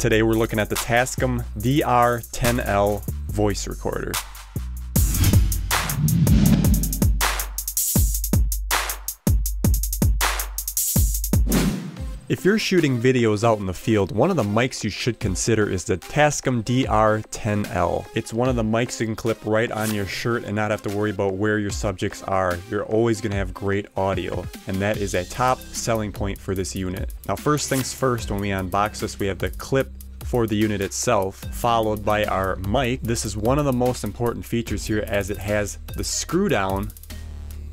Today we're looking at the TASCAM DR-10L voice recorder. If you're shooting videos out in the field, one of the mics you should consider is the TASCAM DR-10L. It's one of the mics you can clip right on your shirt and not have to worry about where your subjects are. You're always going to have great audio, and that is a top selling point for this unit. Now, first things first, when we unbox this, we have the clip for the unit itself, followed by our mic. This is one of the most important features here, as it has the screw down,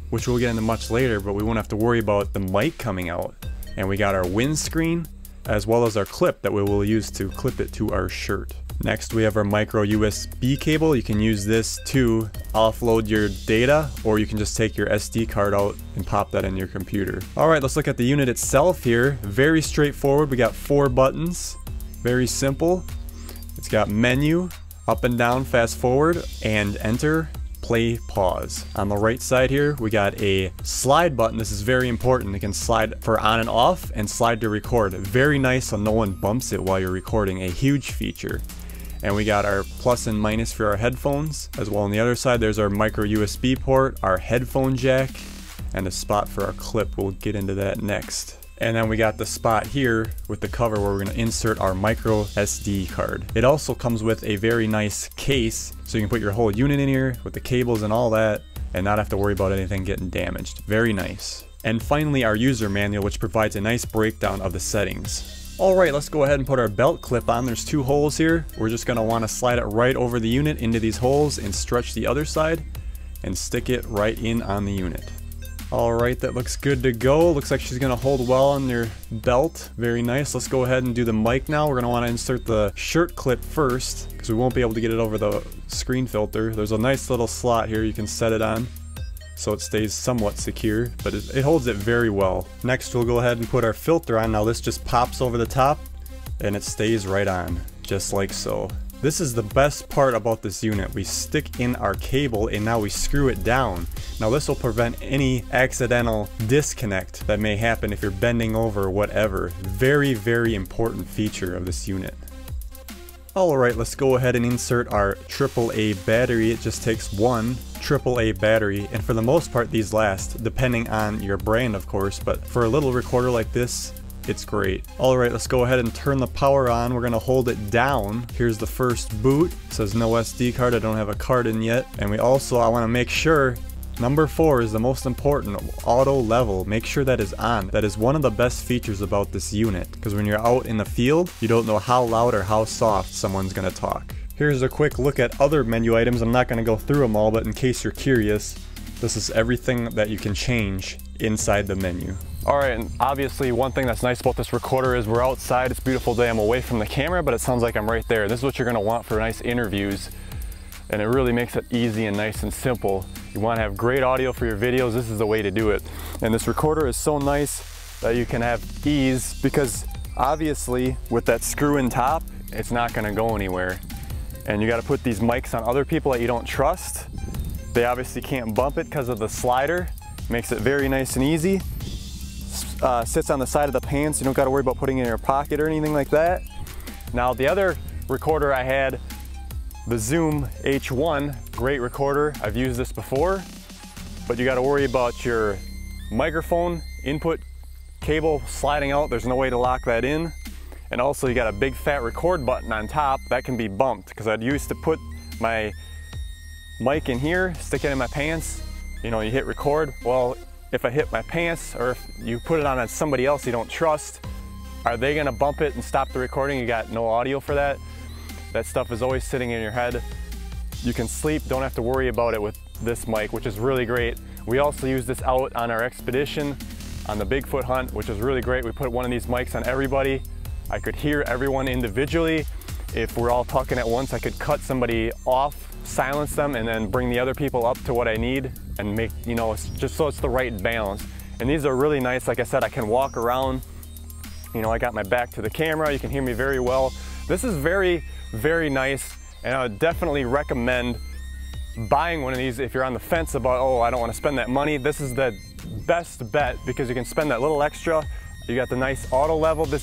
which we'll get into much later, but we won't have to worry about the mic coming out. And we got our windscreen, as well as our clip that we will use to clip it to our shirt. Next, we have our micro USB cable. You can use this to offload your data, or you can just take your SD card out and pop that in your computer. All right, let's look at the unit itself here. Very straightforward. We got 4 buttons, very simple. It's got menu, up and down, fast forward, and enter, play, pause. On the right side here, we got a slide button. This is very important. It can slide for on and off and slide to record. Very nice so no one bumps it while you're recording. A huge feature. And we got our plus and minus for our headphones. As well on the other side, there's our micro USB port, our headphone jack, and a spot for our clip. We'll get into that next. And then we got the spot here with the cover where we're going to insert our micro SD card. It also comes with a very nice case, so you can put your whole unit in here with the cables and all that and not have to worry about anything getting damaged. Very nice. And finally, our user manual, which provides a nice breakdown of the settings. Alright, let's go ahead and put our belt clip on. There's 2 holes here. We're just going to want to slide it right over the unit into these holes and stretch the other side and stick it right in on the unit. Alright, that looks good to go. Looks like she's going to hold well on your belt. Very nice. Let's go ahead and do the mic now. We're going to want to insert the shirt clip first, because we won't be able to get it over the screen filter. There's a nice little slot here you can set it on, so it stays somewhat secure, but it holds it very well. Next, we'll go ahead and put our filter on. Now this just pops over the top, and it stays right on, just like so. This is the best part about this unit. We stick in our cable and now we screw it down. Now this will prevent any accidental disconnect that may happen if you're bending over or whatever. Very, very important feature of this unit. Alright, let's go ahead and insert our AAA battery. It just takes one AAA battery, and for the most part these last, depending on your brand of course, but for a little recorder like this, it's great. Alright, let's go ahead and turn the power on. We're going to hold it down. Here's the first boot. It says no SD card. I don't have a card in yet. And I want to make sure, number 4 is the most important, auto level. Make sure that is on. That is one of the best features about this unit, because when you're out in the field, you don't know how loud or how soft someone's going to talk. Here's a quick look at other menu items. I'm not going to go through them all, but in case you're curious, this is everything that you can change inside the menu. Alright, and obviously one thing that's nice about this recorder is we're outside, it's a beautiful day, I'm away from the camera, but it sounds like I'm right there. This is what you're going to want for nice interviews, and it really makes it easy and nice and simple. You want to have great audio for your videos, this is the way to do it. And this recorder is so nice that you can have ease, because obviously with that screw in top, it's not going to go anywhere. And you got to put these mics on other people that you don't trust. They obviously can't bump it because of the slider. Makes it very nice and easy. Sits on the side of the pants. You don't got to worry about putting it in your pocket or anything like that. Now the other recorder I had, the Zoom H1, great recorder. I've used this before, but you got to worry about your microphone input cable sliding out. There's no way to lock that in. And also you got a big fat record button on top that can be bumped, because I'd used to put my mic in here, stick it in my pants, you know, you hit record. Well, if I hit my pants, or if you put it on somebody else you don't trust, are they gonna bump it and stop the recording? You got no audio for that. That stuff is always sitting in your head. You can sleep, don't have to worry about it with this mic, which is really great. We also use this out on our expedition, on the Bigfoot hunt, which is really great. We put one of these mics on everybody. I could hear everyone individually. If we're all talking at once, I could cut somebody off, silence them, and then bring the other people up to what I need and make, you know, it's just so it's the right balance. And these are really nice. Like I said, I can walk around, you know, I got my back to the camera, you can hear me very well. This is very, very nice, and I would definitely recommend buying one of these if you're on the fence about, oh, I don't want to spend that money. This is the best bet, because you can spend that little extra. You got the nice auto level. The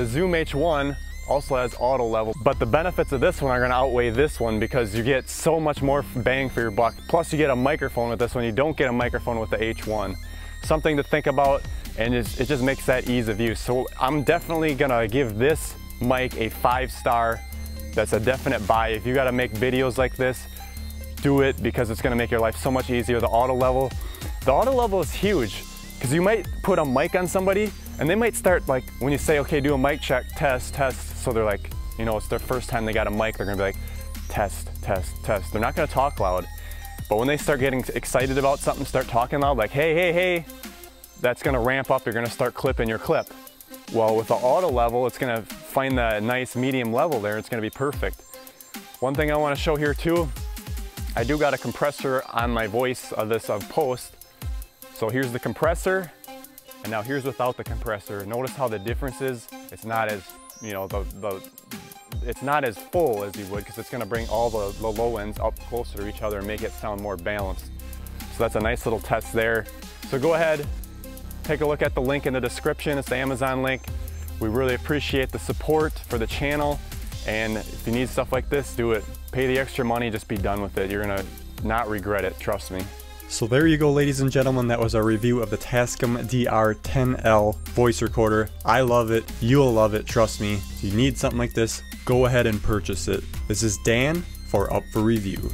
Zoom H1 also has auto level, but the benefits of this one are going to outweigh this one because you get so much more bang for your buck. Plus you get a microphone with this one. You don't get a microphone with the H1. Something to think about, and it just makes that ease of use. So I'm definitely going to give this mic a 5-star. That's a definite buy. If you got to make videos like this, do it, because it's going to make your life so much easier. The auto level is huge, because you might put a mic on somebody and they might start, like, when you say, okay, do a mic check, test, so they're like, you know, it's their first time they got a mic, they're gonna be like, test. They're not gonna talk loud. But when they start getting excited about something, start talking loud, like, hey, that's gonna ramp up, you're gonna start clipping your clip. Well, with the auto level, it's gonna find that nice medium level there, it's gonna be perfect. One thing I wanna show here too, I do got a compressor on my voice of this post. So here's the compressor, and now here's without the compressor. Notice how the difference is. It's not as, you know, it's not as full as you would, because it's gonna bring all the low ends up closer to each other and make it sound more balanced. So that's a nice little test there. So go ahead, take a look at the link in the description. It's the Amazon link. We really appreciate the support for the channel. And if you need stuff like this, do it. Pay the extra money, just be done with it. You're gonna not regret it, trust me. So there you go, ladies and gentlemen, that was our review of the TASCAM DR-10L voice recorder. I love it, you'll love it, trust me. If you need something like this, go ahead and purchase it. This is Dan for Up for Review.